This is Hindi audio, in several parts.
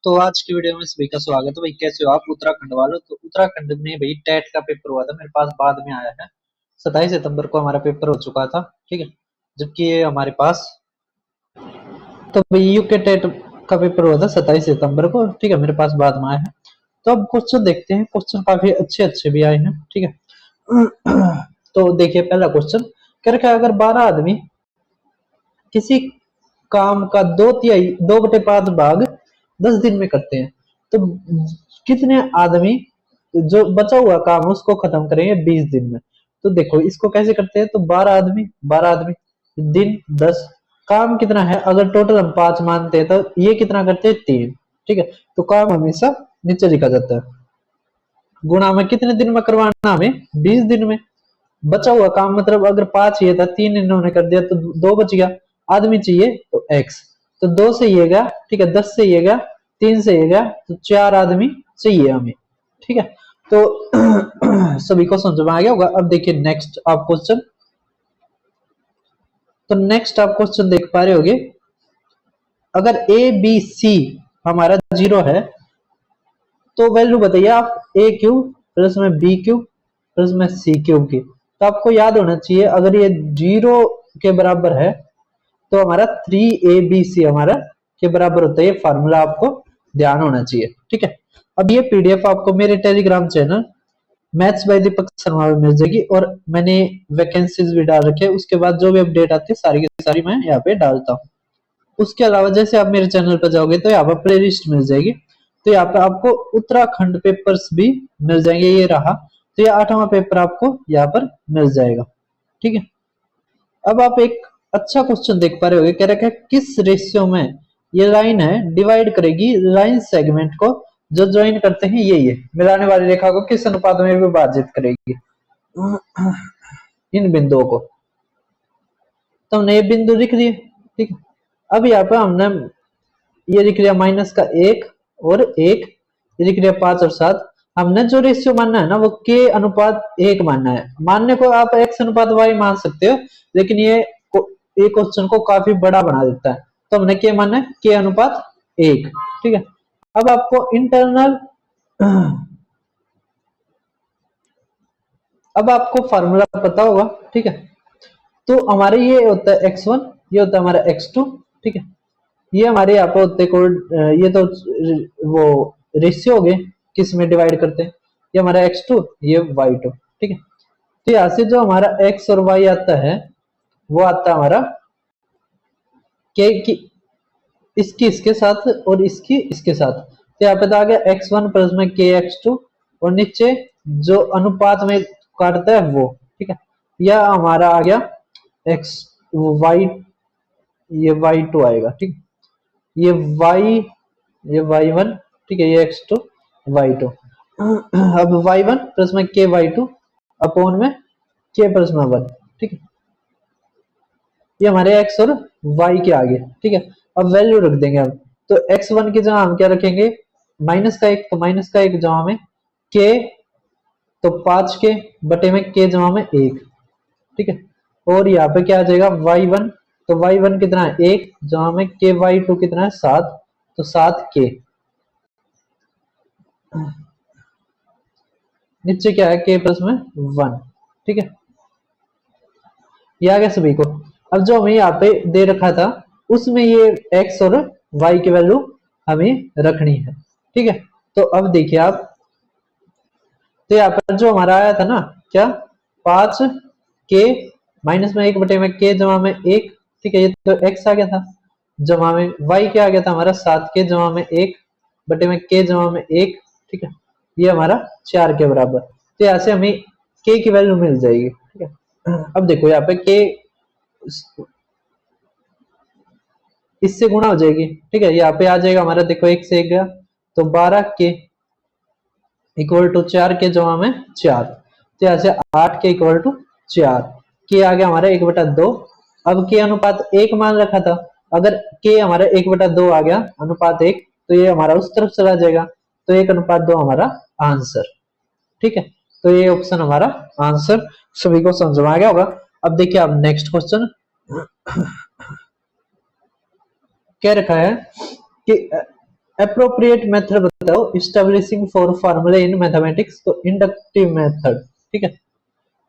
तो आज की वीडियो में सभी का स्वागत है। भाई कैसे हो आप उत्तराखंड वालों। तो उत्तराखंड में भाई टेट का पेपर हुआ था, मेरे पास बाद में आया है। 27 सितंबर को हमारा पेपर हो चुका था, ठीक है। जबकि ये हमारे पास तो भाई यूके टेट का पेपर हुआ था 27 सितंबर को, ठीक है। मेरे पास बाद में आया है। तो अब क्वेश्चन देखते हैं। क्वेश्चन काफी अच्छे अच्छे भी आए हैं, ठीक है। तो देखिए पहला क्वेश्चन कह रखा है, अगर 12 आदमी किसी काम का 2/5 भाग 10 दिन में करते हैं तो कितने आदमी जो बचा हुआ काम उसको खत्म करेंगे 20 दिन में। तो देखो इसको कैसे करते हैं। तो 12 आदमी दिन 10, काम कितना है, अगर टोटल हम 5 मानते हैं तो ये कितना करते हैं 3, ठीक है। तो काम हमेशा नीचे लिखा जाता है। गुणा में कितने दिन में करवाना, हमें 20 दिन में। बचा हुआ काम मतलब अगर 5 ये था, 3 इन्होंने कर दिया तो 2 बच गया। आदमी चाहिए तो x, तो 2 से ये गया, ठीक है। 10 से ये गया, 3 से ये गया, तो 4 आदमी चाहिए हमें, ठीक है। तो सभी को समझ में आ गया होगा। अब देखिए नेक्स्ट आप क्वेश्चन। तो नेक्स्ट आप क्वेश्चन देख पा रहे होगे, अगर ए बी सी हमारा 0 है तो वैल्यू बताइए आप ए क्यूब प्लस में बी क्यूब प्लस में सी क्यूब की। तो आपको याद होना चाहिए, अगर ये 0 के बराबर है तो हमारा 3abc हमारा के बराबर होता है। ये फार्मूला आपको ध्यान होना चाहिए, ठीक है। अब ये पीडीएफ आपको मेरे Telegram channel maths by Deepak Sharma में मिल जाएगी, और मैंने वैकेंसीज भी डाल रखे हैं। उसके बाद जो भी अपडेट आती है सारी की सारी मैं यहाँ पे डालता हूँ। उसके अलावा जैसे आप मेरे चैनल पर जाओगे तो यहाँ पर प्ले लिस्ट मिल जाएगी। तो यहाँ पे आपको उत्तराखंड पेपर्स भी मिल जाएंगे, ये रहा। तो ये 8वां पेपर आपको यहाँ पर मिल जाएगा, ठीक है। अब आप एक अच्छा क्वेश्चन देख पा रहे होगे, कह रखा है किस रेशियो में ये लाइन है डिवाइड करेगी लाइन सेगमेंट को जो ज्वाइन करते हैं ये मिलाने वाली रेखा को किस अनुपात में विभाजित करेगी इन बिंदुओं को। तो हमने ये बिंदु लिख दिए, ठीक है। अब यहाँ पे हमने ये लिख लिया माइनस का 1 और 1, ये लिख लिया 5 और 7। हमने जो रेशियो मानना है ना वो k अनुपात 1 मानना है। मानने को आप x अनुपात y मान सकते हो, लेकिन ये क्वेश्चन को काफी बड़ा बना देता है। तो हमने क्या मानना है, k अनुपात 1, ठीक है। अब आपको इंटरनल अब आपको फार्मूला पता होगा, ठीक है। तो हमारे ये होता है x1, ये होता है हमारा x2, ठीक है। ये हमारे यहाँ पे होते ये तो वो रेशियो हो गए किस में डिवाइड करते हैं। ये हमारा x2, ये y2, ठीक है। तो यहाँ से जो हमारा x और y आता है वो आता है हमारा k की इसकी इसके साथ और इसकी इसके साथ। तो यहाँ पे तो आ गया x1 प्लस में k x2, और नीचे जो अनुपात में काटता है वो, ठीक है। यह हमारा आ गया x y, ये y2 आएगा, ठीक है। ये y1, ठीक है। ये x2 y2। अब y1 प्लस में k y2 अपॉन में k प्लस में 1, ठीक है। ये हमारे x और y के आगे, ठीक है। अब वैल्यू रख देंगे हम। तो x1 की जगह हम क्या रखेंगे, -1, तो -1 जमा में k, तो 5k बटे में k जमा में 1, ठीक है। और यहाँ पे क्या आ जाएगा y1, तो y1 कितना है 1 जमा में k y2 कितना है 7, तो 7k। नीचे क्या है k प्लस में 1, ठीक है। ये आ गया सभी को। अब जो हमें यहाँ पे दे रखा था उसमें ये x और y की वैल्यू हमें रखनी है, ठीक है। तो अब देखिए आप, तो यहाँ पर जो हमारा आया था ना क्या, 5k माइनस में 1 बटे में k जमा में 1, ठीक है। ये तो x आ गया था, जमा में y क्या आ गया था हमारा 7k जमा में 1 बटे में k जमा में 1, ठीक है। ये हमारा 4 के बराबर। तो यहाँ से हमें k की वैल्यू मिल जाएगी, ठीक है। अब देखो यहाँ पे k इससे गुणा हो जाएगी, ठीक है। यहाँ पे आ जाएगा हमारा, देखो 1 से 1 गया तो 12k इक्वल टू 4k जमा में 4, तो यहाँ से 8k इक्वल टू 4, k आ गया हमारा 1/2। अब k अनुपात 1 मान रखा था, अगर k हमारा 1/2 आ गया अनुपात 1, तो ये हमारा उस तरफ चला जाएगा, तो 1/2 हमारा आंसर, ठीक है। तो ये ऑप्शन हमारा आंसर सभी को समझ में आ गया होगा। अब देखिए अब नेक्स्ट क्वेश्चन कह रखा है कि अप्रोप्रिएट मेथड बताओ establishing for formula in mathematics, तो इंडक्टिव मेथड। ठीक है,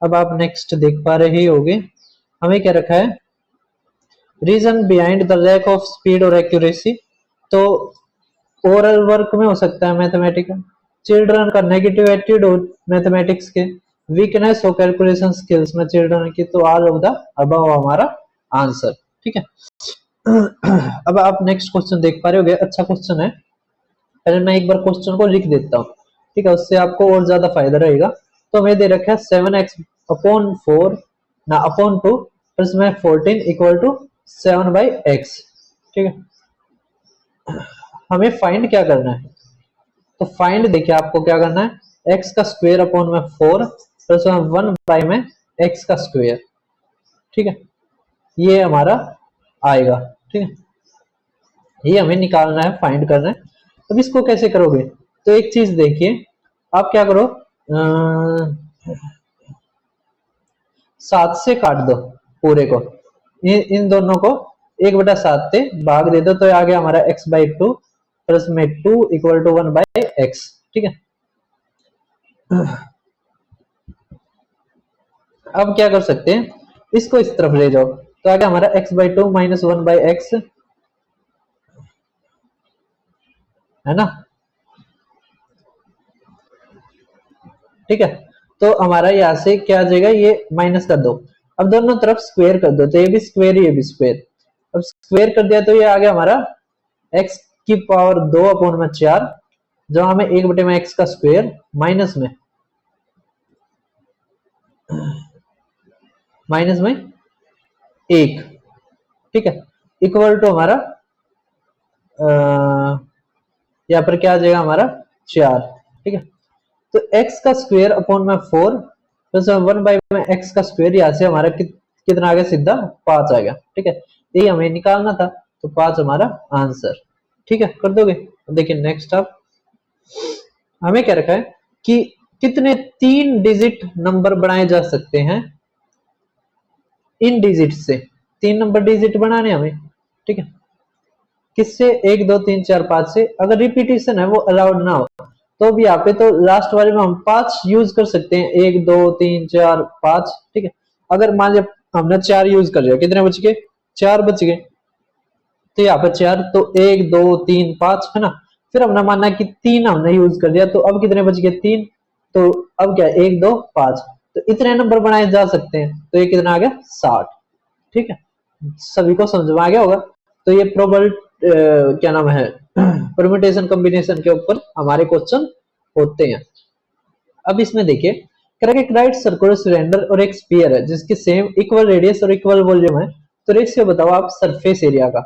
अब आप नेक्स्ट देख पा रहे होगे हमें क्या रखा है, reason behind the lack of speed और एक्यूरेसी। तो ओरल वर्क में हो सकता है मैथमेटिकल, चिल्ड्रन का नेगेटिव एटीट्यूड मैथमेटिक्स के, वीकनेस हो कैलकुलेशन स्किल्स में चिल्ड्रन की, तो ऑल ऑफ द अबव हमारा आंसर। ठीक है, अब आप नेक्स्ट क्वेश्चन देख पा रहे होगे, अच्छा क्वेश्चन है। पहले मैं एक बार क्वेश्चन को लिख देता हूँ, ठीक है, उससे आपको और ज्यादा फायदा रहेगा। तो हमें दे रखा है 7x/4 ना अपॉन 2 प्लस में 14 इक्वल टू 7/x। ठीक है, हमें फाइंड क्या करना है, तो फाइंड देखिए आपको क्या करना है, x का स्क्वायर अपॉन में 4 प्लस में 1 बाई में x का स्क्वायर। ठीक है, ये हमारा आएगा। ठीक है, ये हमें निकालना है, फाइंड करना है। अब इसको कैसे करोगे, तो एक चीज देखिए, आप क्या करो, 7 से काट दो पूरे को, इन दोनों को 1/7 से भाग दे दो, तो आ गया हमारा x/2 प्लस में 2 इक्वल टू 1/x। ठीक है, अब क्या कर सकते हैं, इसको इस तरफ ले जाओ, तो आ गया हमारा x/2 माइनस 1/x, है ना। ठीक है, तो हमारा यहाँ से क्या आ जाएगा, ये माइनस कर दो, अब दोनों तरफ स्क्वायर कर दो, तो ये भी स्क्वायर ये भी स्क्वायर। अब स्क्वायर कर दिया तो ये आ गया हमारा x की पावर 2 अपॉन में 4, जो हमें 1/x का स्क्वायर माइनस में 1। ठीक है, इक्वल टू हमारा यहाँ पर क्या आ जाएगा हमारा 4। ठीक है, तो x का स्क्वायर अपॉन में 4 प्लस 1 बाई में x का स्क्वायर, यहाँ से हमारा कितना आ गया, सीधा 5 आ गया। ठीक है, यही हमें निकालना था, तो 5 हमारा आंसर। ठीक है, कर दोगे। अब देखिए नेक्स्ट, आप हमें क्या रखा है कि कितने 3 डिजिट नंबर बनाए जा सकते हैं इन डिजिट से, 3 नंबर डिजिट बनाने हमें। ठीक है, किससे, 1 2 3 4 5 से। अगर रिपीटेशन है वो अलाउड ना हो, तो भी यहाँ पे तो लास्ट वाले में हम 5 यूज कर सकते हैं, 1 2 3 4 5। ठीक है, अगर मान लिया हमने 4 यूज कर लिया, कितने बच गए, 4 बच गए, तो यहाँ पर 4, तो 1 2 3 5 है ना। फिर हमने माना कि 3 हमने यूज कर लिया, तो अब कितने बच गए, 3। तो अब क्या, 1 2 5, तो इतने नंबर बनाए जा सकते हैं, तो ये कितना आ गया, 60। ठीक है, सभी को समझ में आ गया होगा। तो ये प्रोबल क्या नाम है, परम्यूटेशन कॉम्बिनेशन के ऊपर हमारे क्वेश्चन होते हैं। अब इसमें देखिए, एक राइट सर्कुलर सिलेंडर और एक स्फीयर है जिसकी सेम इक्वल रेडियस और इक्वल वॉल्यूम है, तो रेशियो बताओ आप सरफेस एरिया का।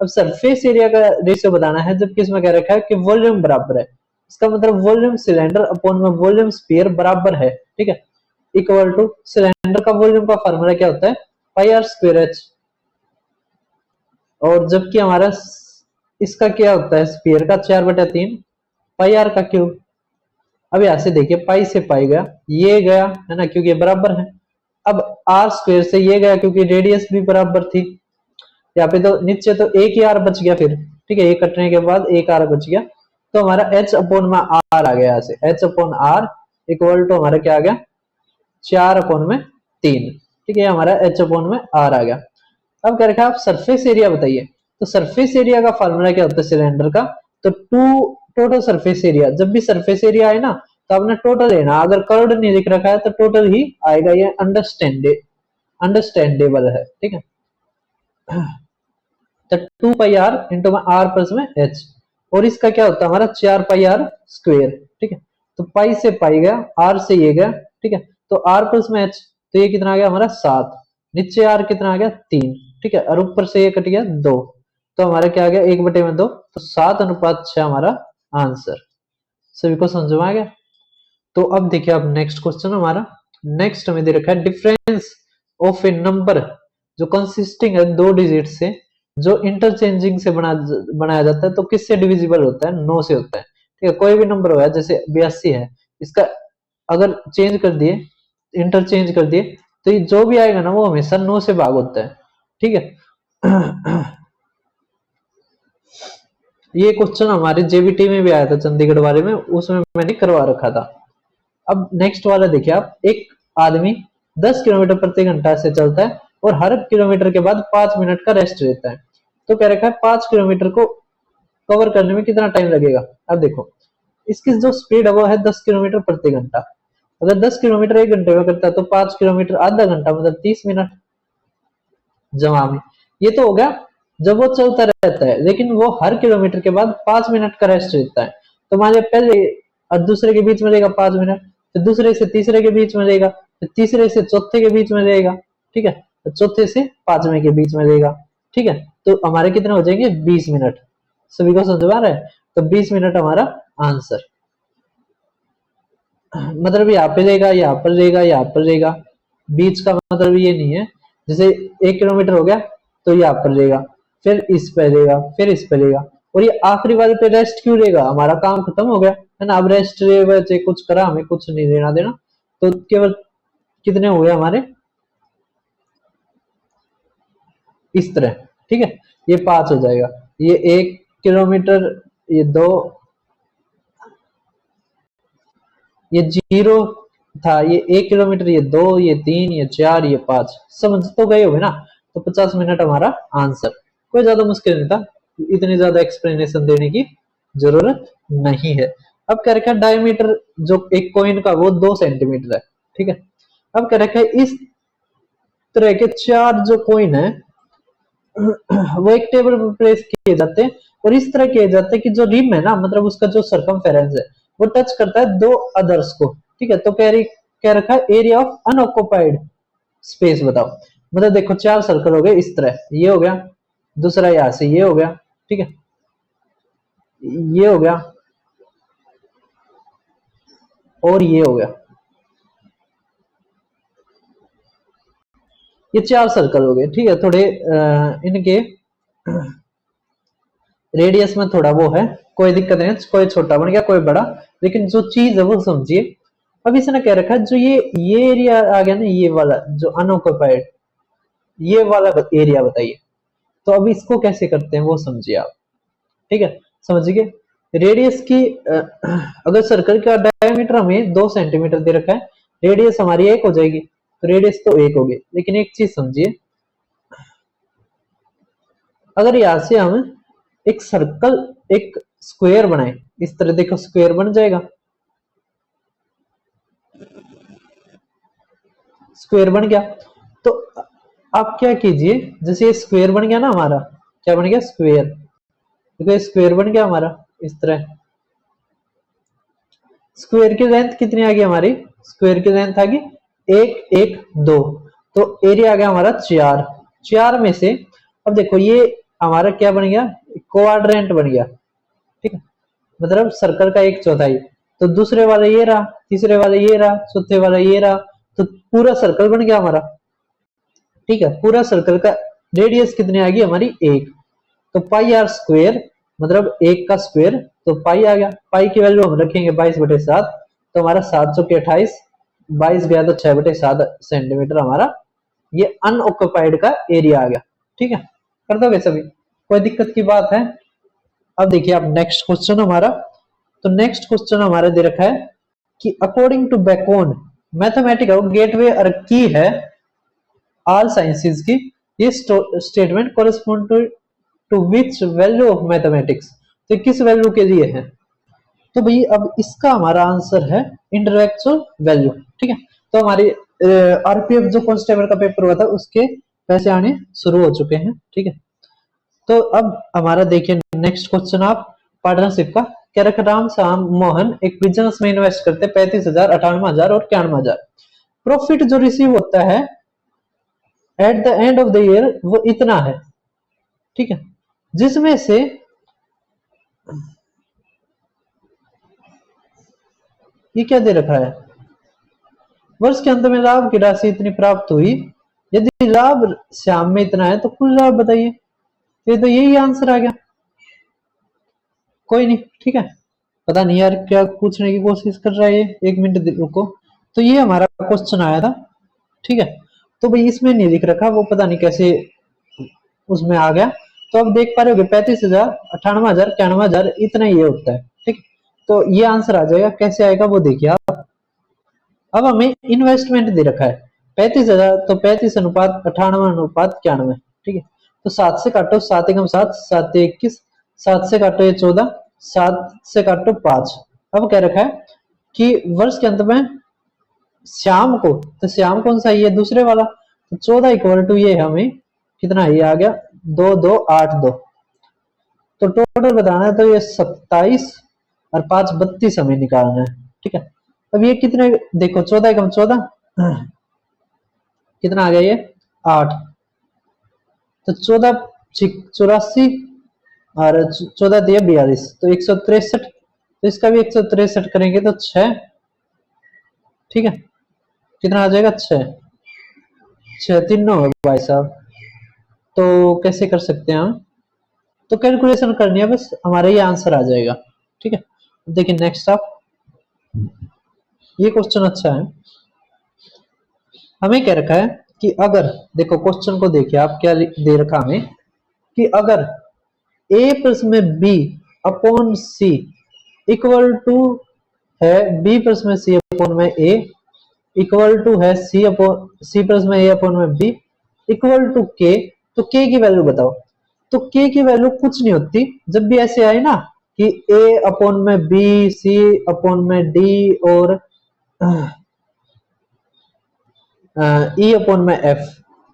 अब सरफेस एरिया का रेशियो बताना है, जबकि इसमें क्या रखा है कि वॉल्यूम बराबर है, इसका मतलब वॉल्यूम सिलेंडर अपॉन में वॉल्यूम स्फीयर बराबर है। ठीक है, इक्वल टू सिलेंडर का वॉल्यूम का फार्मूला क्या होता है, पाई आर स्क्वायर एच, और जबकि हमारा इसका क्या होता है, स्फीयर का 4/3 पाई आर का क्यूब। अब यहां से देखिए, पाई से पाई गया, ये गया है ना, क्योंकि ये बराबर है। अब आर स्क्वायर से ये गया, क्योंकि रेडियस भी बराबर थी। यहाँ पे तो नीचे तो एक ही आर बच गया फिर। ठीक है, ये कटने के बाद एक आर बच गया, तो हमारा एच अपॉन में आर आ गया, यहाँ से H upon R equal to हमारा क्या आ गया, 4/3। ठीक है, हमारा एच अपॉन में आर आ गया। अब क्या रखा, आप सरफेस एरिया बताइए, तो सरफेस एरिया का फार्मूला क्या होता है सिलेंडर का, तो टोटल सरफेस एरिया। जब भी सरफेस एरिया आए ना, तो आपने टोटल लेना, अगर कर्व्ड नहीं लिख रखा है तो टोटल ही आएगा, ये अंडरस्टैंडेबल है। ठीक है, तो 2 पाई आर इंटू में आर प्लस में एच, और इसका क्या होता है हमारा 4 पाई आर स्क्वेयर। ठीक है, तो पाई से पाई गया, आर से ये गया। ठीक है, तो आर प्लस में एच, तो ये कितना आ गया हमारा 7, नीचे आर कितना आ गया 3। ठीक है, और ऊपर से ये कट गया 2, तो हमारा क्या आ गया 1/2, तो 7:6 हमारा आंसर। सभी को समझ में आ गया। तो अब देखिए, अब नेक्स्ट क्वेश्चन हमारा, नेक्स्ट हमें दे रखा है डिफरेंस ऑफ ए नंबर जो कंसिस्टिंग है 2 डिजिट से, जो इंटरचेंजिंग से बनाया जाता है, तो किससे डिविजिबल होता है, 9 से होता है। ठीक है, कोई भी नंबर हो, जैसे 82 है, इसका अगर चेंज कर दिए, इंटरचेंज कर दिए, तो ये जो भी आएगा ना वो हमेशा 9 से भाग होता है। ठीक है, ये क्वेश्चन हमारे जेबीटी में भी आया था, चंडीगढ़ वाले में, उसमें मैंने करवा रखा था। अब नेक्स्ट वाला देखिए आप, एक आदमी 10 किलोमीटर प्रति घंटा से चलता है और हर किलोमीटर के बाद 5 मिनट का रेस्ट लेता है। तो कह रखा है 5 किलोमीटर को कवर करने में कितना टाइम लगेगा। अब देखो इसकी जो स्पीड है वो है 10 किलोमीटर प्रति घंटा। अगर 10 किलोमीटर 1 घंटे में करता है तो 5 किलोमीटर आधा घंटा, मतलब 30 मिनट जमा में। ये तो हो गया जब वो चलता रहता है, लेकिन वो हर किलोमीटर के बाद 5 मिनट का रेस्ट लेता है। तो मान लिया पहले और दूसरे के बीच में रहेगा 5 मिनट, फिर दूसरे से तीसरे के बीच में रहेगा, फिर तीसरे से चौथे के बीच में रहेगा, ठीक है, तो चौथे से पांचवें के बीच में रहेगा, ठीक है। तो हमारे कितने हो जाएंगे 20 मिनट। सभी को समझ आ रहा है? तो 20 मिनट हमारा आंसर, मतलब यहाँ पे रहेगा, यहाँ पर रहेगा, यहाँ पर रहेगा। बीच का मतलब ये नहीं है, जैसे 1 किलोमीटर हो गया तो यहाँ पर रहेगा, फिर इस पे रहेगा, फिर इस पे रहेगा, और ये आखिरी वाले पे रेस्ट क्यों रहेगा? हमारा काम खत्म हो गया है ना। अब रेस्ट चाहे कुछ करा, हमें कुछ नहीं देना देना। तो केवल कितने हुए हमारे, इस तरह, ठीक है। ये 5 हो जाएगा, ये 1 किलोमीटर, ये 2, ये 0 था, ये 1 किलोमीटर, ये 2, ये 3, ये 4, ये 5। समझ तो गए होगे ना। तो 50 मिनट हमारा आंसर। कोई ज्यादा मुश्किल नहीं था, इतनी ज्यादा एक्सप्लेनेशन देने की जरूरत नहीं है। अब कह रखा है डायमीटर जो एक कॉइन का वो 2 सेंटीमीटर है, ठीक है। अब कह रखा है इस तरह के 4 जो कॉइन है वो एक टेबल पर प्लेस किए जाते हैं, और इस तरह किए जाते हैं कि जो रिम है ना, मतलब उसका जो सरकमफेरेंस है वो टच करता है 2 अदर्स को, ठीक है। तो कह रखा है एरिया ऑफ अनऑक्युपाइड स्पेस बताओ। मतलब देखो 4 सर्कल हो गए इस तरह, ये हो गया, दूसरा यहां से ये हो गया, ठीक है, ये हो गया, और ये हो गया। ये 4 सर्कल हो गए, ठीक है। थोड़े इनके रेडियस में थोड़ा वो है, कोई दिक्कत नहीं, कोई छोटा बन गया कोई बड़ा, लेकिन जो चीज है वो समझिए। अब इसने कह रखा है जो ये एरिया आ गया ना, ये वाला जो अनऑक्युपाइड, ये वाला एरिया बताइए। तो अब इसको कैसे करते हैं वो समझिए आप, ठीक है। समझिए रेडियस की अगर सर्कल का डायमीटर हमें 2 सेंटीमीटर दे रखा है, रेडियस हमारी 1 हो जाएगी, तो रेडियस तो 1 होगी। लेकिन एक चीज समझिए, अगर यहां से हम एक सर्कल, एक स्क्वायर बनाए इस तरह, देखो स्क्वायर बन जाएगा, स्क्वायर बन गया। तो आप क्या कीजिए, जैसे ये स्क्वायर बन गया ना हमारा, क्या बन गया स्क्वायर, देखो स्क्वायर बन गया हमारा इस तरह। स्क्वायर की लेंथ कितनी आ गई हमारी, स्क्वायर की लेंथ आ गई 1 1 2, तो एरिया आ गया हमारा 4। 4 में से अब देखो ये हमारा क्या बन गया, क्वाड्रेंट बन गया, ठीक है, मतलब सर्कल का 1/4। तो दूसरे वाले ये रहा, तीसरे वाले ये रहा, चौथे वाला ये रहा, तो पूरा सर्कल बन गया हमारा, ठीक है। पूरा सर्कल का रेडियस कितनी आ गई हमारी 1। तो पाई आर स्क्वायर, मतलब 1 का स्क्वायर, तो पाई आ गया। पाई की वैल्यू हम रखेंगे 22/7, तो हमारा 7 चौके 28, 22 गया तो 6/7 सेंटीमीटर हमारा ये अनऑक्युपाइड का एरिया आ गया, ठीक है। कर दोगे सभी, कोई दिक्कत की बात है? अब देखिए आप नेक्स्ट क्वेश्चन हमारा, तो नेक्स्ट क्वेश्चन हमारा दे रखा है कि according to Bacon mathematical gateway और की है ऑल साइंसेस की, ये statement correspond to which value of mathematics, तो किस वैल्यू के लिए है? तो भाई अब इसका हमारा आंसर है इंटेलेक्चुअल वैल्यू, ठीक है। तो हमारी आरपीएफ जो कांस्टेबल का पेपर हुआ था उसके पैसे आने शुरू हो चुके हैं, ठीक है। तो अब हमारा देखिए नेक्स्ट क्वेश्चन आप पार्टनरशिप का, क्या रखा, राम श्याम मोहन एक बिजनेस में इन्वेस्ट करते 35,000, 98,000 और 91,000। प्रॉफिट जो रिसीव होता है at the end of the year वो इतना है, ठीक है, जिसमें से ये क्या दे रखा है, वर्ष के अंत में लाभ की राशि इतनी प्राप्त हुई। यदि लाभ श्याम में इतना है तो कुल लाभ बताइए। तो यही आंसर आ गया, कोई नहीं, ठीक है। पता नहीं यार क्या पूछने की कोशिश कर रहा है ये, 1 मिनट रुको। तो ये हमारा क्वेश्चन आया था, ठीक है। तो भाई इसमें नहीं लिख रखा, वो पता नहीं कैसे उसमें आ गया। तो अब देख पा रहे हो 35,000, 98,000, 91,000 इतना ये होता है। ठीक, तो ये आंसर आ जाएगा। कैसे आएगा वो देखिए आप। अब हमें इन्वेस्टमेंट दे रखा है 35,000, तो 35 अनुपात 98 अनुपात 91। ठीक है, तो 7 से काटो, 7 एकम 7, 7 21, 7 से काटो ये 14, 7 से काटो 5। अब कह रखा है कि वर्ष के अंत में श्याम को, तो श्याम कौन सा, ये दूसरे वाला, तो 14 इक्वल टू ये हमें कितना ये आ गया 2282। तो टोटल बताना है, तो ये 27 और 5 32 हमें निकालना है। ठीक है, अब ये कितने, देखो 14 कम 14 कितना आ गया ये 8, तो 14 84 और 14 दिया 42, तो 163, तो इसका भी 163 करेंगे तो 6। ठीक है, कितना आ जाएगा 6, 6 3 9 भाई साहब। तो कैसे कर सकते हैं हम, तो कैलकुलेशन करनी है बस, हमारा ये आंसर आ जाएगा। ठीक है, देखिए नेक्स्ट आप, ये क्वेश्चन अच्छा है। हमें क्या रखा है कि अगर, देखो क्वेश्चन को देखिए आप, क्या दे रखा हमें कि अगर a प्लस में b upon c equal to है b प्लस में c अपॉन में a इक्वल टू है c प्लस में a अपॉन में b इक्वल टू k, तो k की वैल्यू बताओ। तो k की वैल्यू कुछ नहीं होती, जब भी ऐसे आए ना कि a अपॉन में b, c अपॉन में d और ई अपॉन में एफ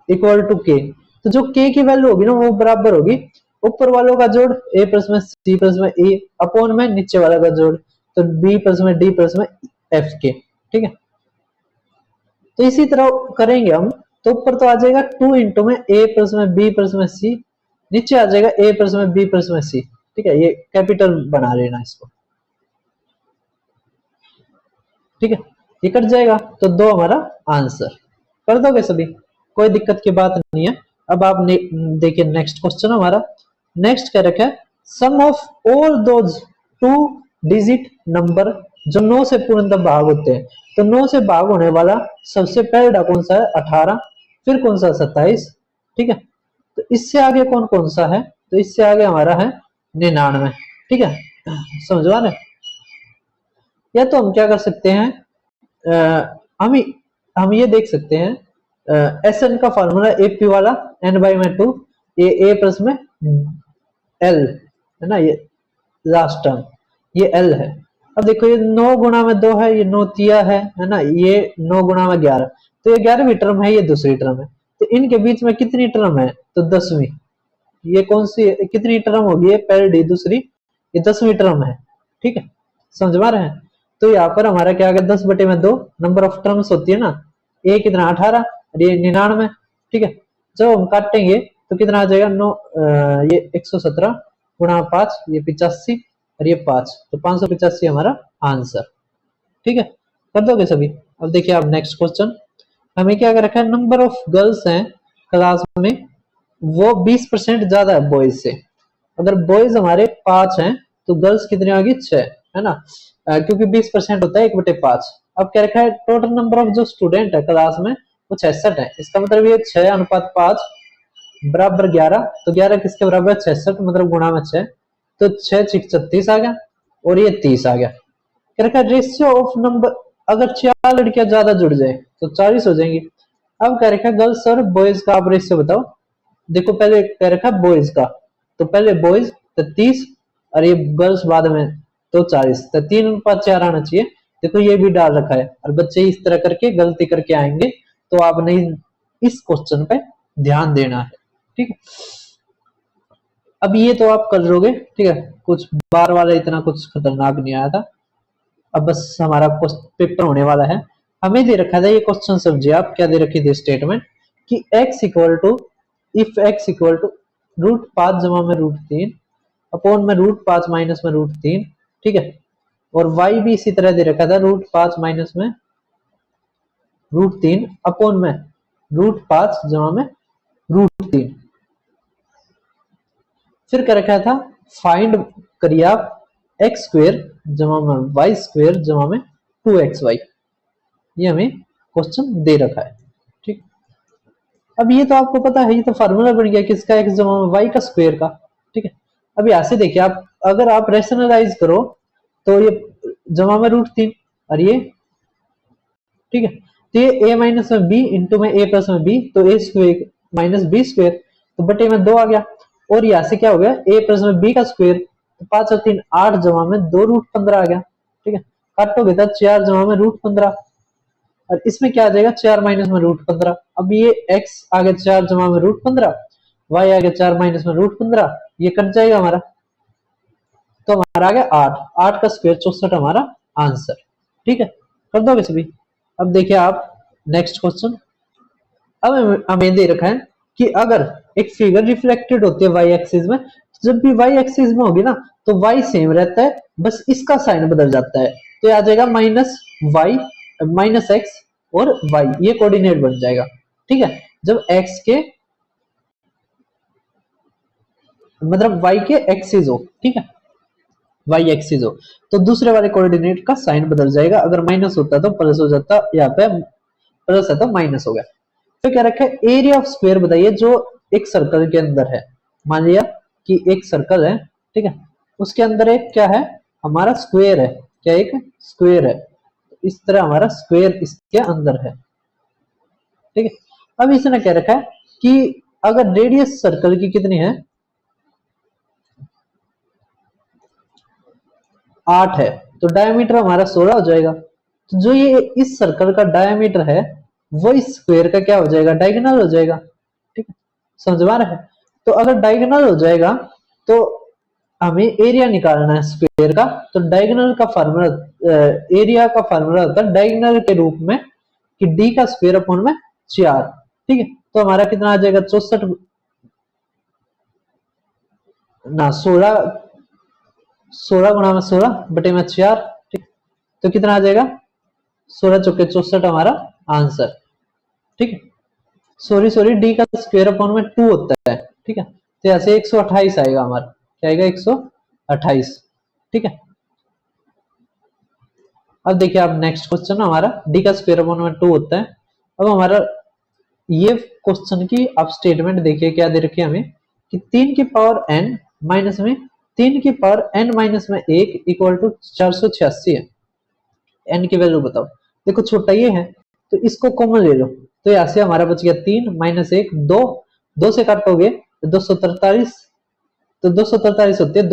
इक्वल टू के, तो जो के की वैल्यू होगी ना वो बराबर होगी ऊपर वालों का जोड़ ए प्लस में सी प्लस में ई अपॉन में नीचे वाला का जोड़, तो बी प्लस में डी प्लस में एफ के। ठीक है, तो इसी तरह करेंगे हम, तो ऊपर तो आ जाएगा 2 इंटू में ए प्लस में बी प्लस में सी, नीचे आ जाएगा ए प्लस में बी प्लस में सी। ठीक है, ये कैपिटल बना लेना इसको। ठीक है, ये कट जाएगा तो 2 हमारा आंसर। कर दोगे सभी, कोई दिक्कत की बात नहीं है। अब आप देखिए नेक्स्ट क्वेश्चन हमारा। नेक्स्ट क्या रखा है, sum of all those 2 digit number जो 9 से पूर्णतः भाग होते हैं, तो 9 से भाग होने वाला सबसे पहला कौन सा है 18, फिर कौन सा 27। ठीक है, तो इससे आगे कौन कौन सा है, तो इससे आगे हमारा है 99। ठीक है, समझवा रहे, या तो हम क्या कर सकते हैं, हम ये देख सकते हैं एस एन का फॉर्मूला एपी वाला एन बाई में 2 ए प्लस में एल है ना, ये लास्ट टर्म ये एल है। अब देखो ये 9 गुणा में 2 है, ये 9 तिया है ना, ये 9 गुणा में 11, तो ये 11वीं टर्म है, ये दूसरी टर्म है, तो इनके बीच में कितनी टर्म है, तो 10वीं। ये कौन सी कितनी टर्म होगी, ये पहली दूसरी, ये 10वीं टर्म है। ठीक है, समझ पा रहे हैं। तो यहाँ पर हमारा क्या आ गया 10/2 नंबर ऑफ टर्म्स होती है ना, ये कितना 18 और ये 99। ठीक है, जब हम काटेंगे तो कितना आ जाएगा 9 ये 117 गुणा 5, ये 85 और ये 5, तो 585 हमारा आंसर। ठीक है, कर दोगे सभी। अब देखिए आप नेक्स्ट क्वेश्चन, हमें क्या कर रखा है, नंबर ऑफ गर्ल्स हैं क्लास में वो 20% ज्यादा है बॉयज से। अगर बॉयज हमारे 5 हैं तो गर्ल्स कितनी होगी 6, है ना, क्योंकि 20% होता है 1/5। अब क्या रखा है, टोटल नंबर ऑफ जो स्टूडेंट है क्लास में वो 66 है, इसका मतलब ये 6 अनुपात 5 बराबर 11, तो 11 किसके बराबर है 66, मतलब गुणा में 6, तो 6 36 आ गया और ये 30 आ गया। क्या रखा है, रेशियो ऑफ नंबर, अगर 4 लड़कियां ज्यादा जुड़ जाए तो 40 हो जाएंगी। अब क्या रखा है, गर्ल्स और बॉयज का आप रेशियो बताओ। देखो पहले क्या रखा बॉयज का, तो पहले बॉयज तो 30 और ये गर्ल्स बाद में तो 40, तो 3/4 आना चाहिए। देखो ये भी डाल रखा है, और बच्चे इस तरह करके गलती करके आएंगे, तो आपने इस क्वेश्चन पे ध्यान देना है। ठीक है, अब ये तो आप कर लोगे। ठीक है, कुछ बार वाला इतना कुछ खतरनाक नहीं आया था, अब बस हमारा पेपर होने वाला है। हमें दे रखा था ये क्वेश्चन, समझिए आप क्या दे रखी थी स्टेटमेंट कि x equal to, if x equal to √5 जमा में √3 अपॉन में √5 माइनस में √3। ठीक है, और y भी इसी तरह दे रखा था √5 माइनस में √3 अपॉन में √5 जमा में √3। फिर क्या रखा था, फाइंड करिए आप एक्स स्क्वेयर जमा में वाई स्क्वेयर जमा में 2xy। ये हमें क्वेश्चन दे रखा है। ठीक, अब ये तो आपको पता है, ये तो फार्मूला बन गया किसका, एक्स जमा वाई का स्क्वायर का, ठीक है। अब यहाँ से देखिए आप, अगर आप रेशनलाइज करो तो ये जमा में √3 और ये, ठीक है। तो ये a माइनस में b इंटू में a प्लस में b, तो a square minus b square, तो बटे में 2 आ गया। और यहाँ से क्या हो गया, a प्लस में b का स्क्वायर, तो 5 और 3 8 जमा में 2√15 आ गया, ठीक है। काटोगे तो 4 जमा में √15, और इसमें क्या आ जाएगा, 4 माइनस में √15। अब ये x आ गया 4 जमा में √15, y आ गया 4 माइनस में √15, ये कट जाएगा हमारा, तो हमारा आ गया 8, 8 का स्क्वायर 64 हमारा आंसर, ठीक है। कर दोगे सभी। अब देखिए आप नेक्स्ट क्वेश्चन। अब हमें दे रखा है कि अगर एक फिगर रिफ्लेक्टेड होती है वाई एक्सिस में, जब भी वाई एक्सिस में होगी ना तो वाई सेम रहता है, बस इसका साइन बदल जाता है, तो ये आ जाएगा माइनस वाई माइनस एक्स और वाई, ये कोऑर्डिनेट बन जाएगा, ठीक है। जब एक्स के मतलब वाई के एक्सिस हो, ठीक है, वाई एक्सिस हो, तो दूसरे वाले कोऑर्डिनेट का साइन बदल जाएगा। अगर माइनस होता तो प्लस हो जाता, यहाँ पे प्लस है तो माइनस हो गया। तो क्या रखा है, एरिया ऑफ स्क्वायर बताइए जो एक सर्कल के अंदर है। मान लिया कि एक सर्कल है, ठीक है, उसके अंदर एक क्या है, हमारा स्क्वायर है, क्या एक स्क्वायर है, इस तरह हमारा स्क्वायर इसके अंदर है, ठीक है। अब इसने क्या रखा है कि अगर रेडियस सर्कल की कितनी है, 8 है, तो डायमीटर हमारा 16 हो जाएगा। तो जो ये इस सर्कल का डायमीटर है वो इस स्क्वायर का क्या हो जाएगा, डायगोनल हो जाएगा, ठीक है। समझ में आ रहा है। तो अगर डायगोनल हो जाएगा तो हमें एरिया निकालना है स्क्वायर का, तो डायगोनल का फार्मूला, एरिया का फार्मूला होता है डायगोनल के रूप में कि डी का स्क्वायर अपॉन में 4, ठीक है। तो हमारा कितना आ जाएगा, 64 ना 16, 16 गुणा में 16 बटे में 4, ठीक। तो कितना आ जाएगा, 16 चौके 64 हमारा आंसर, ठीक है। सॉरी सॉरी, डी का स्क्वायर अपॉन में 2 होता है, ठीक है। तो ऐसे 128 आएगा हमारा, क्या आएगा 128, ठीक है। अब देखिए आप नेक्स्ट क्वेश्चन, हमारा डी का स्क्वायर अपॉन में 2 होता है। अब हमारा ये क्वेश्चन की आप स्टेटमेंट देखिए क्या दे रखी है हमें कि 3 की पावर n माइनस में 3 की पावर n माइनस में 1 इक्वल टू 486 है। n की वैल्यू बताओ। देखो छोटा ये है तो इसको कॉमन ले लो, तो यहाँ से हमारा बच गया 3 माइनस 1 2, 2 से काटोगे तो 243, तो 243 होती है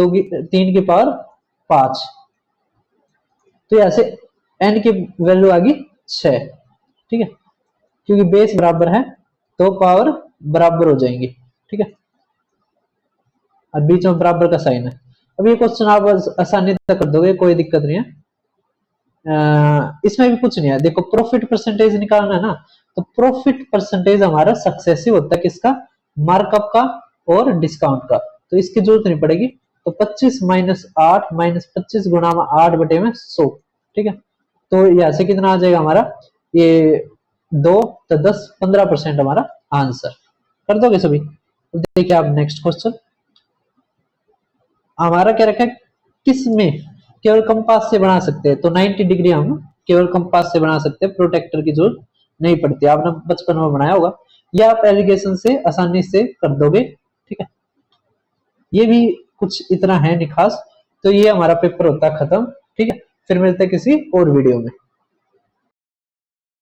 3 की पावर 5, तो यहाँ से n की वैल्यू आ गई 6, ठीक है। क्योंकि बेस बराबर है तो पावर बराबर हो जाएंगी, ठीक है, और बीच में बराबर का साइन है। अब ये क्वेश्चन आप आसानी से कर दोगे, कोई दिक्कत नहीं है। इसमें भी कुछ नहीं है, देखो प्रॉफिट परसेंटेज निकालना है ना, तो प्रॉफिट परसेंटेज हमारा सक्सेसिव होता है किसका, मार्कअप का और डिस्काउंट का, तो इसकी जरूरत नहीं पड़ेगी। तो 25 माइनस 8 माइनस 25 गुणा में 8 बटे में 100, ठीक है। तो यहाँ से कितना आ जाएगा हमारा, ये 2 तो 10 15% हमारा आंसर। कर दोगे सभी। देखिए आप नेक्स्ट क्वेश्चन, हमारा क्या रखा है, किस में केवल कंपास से बना सकते हैं, तो 90 डिग्री हम केवल कंपास से बना सकते हैं, प्रोटेक्टर की जरूरत नहीं पड़ती। आपने बचपन में बनाया होगा, या आप एलिगेशन से आसानी से कर दोगे, ठीक है। ये भी कुछ इतना है नहीं खास। तो ये हमारा पेपर होता है खत्म, ठीक है। फिर मिलते हैं किसी और वीडियो में।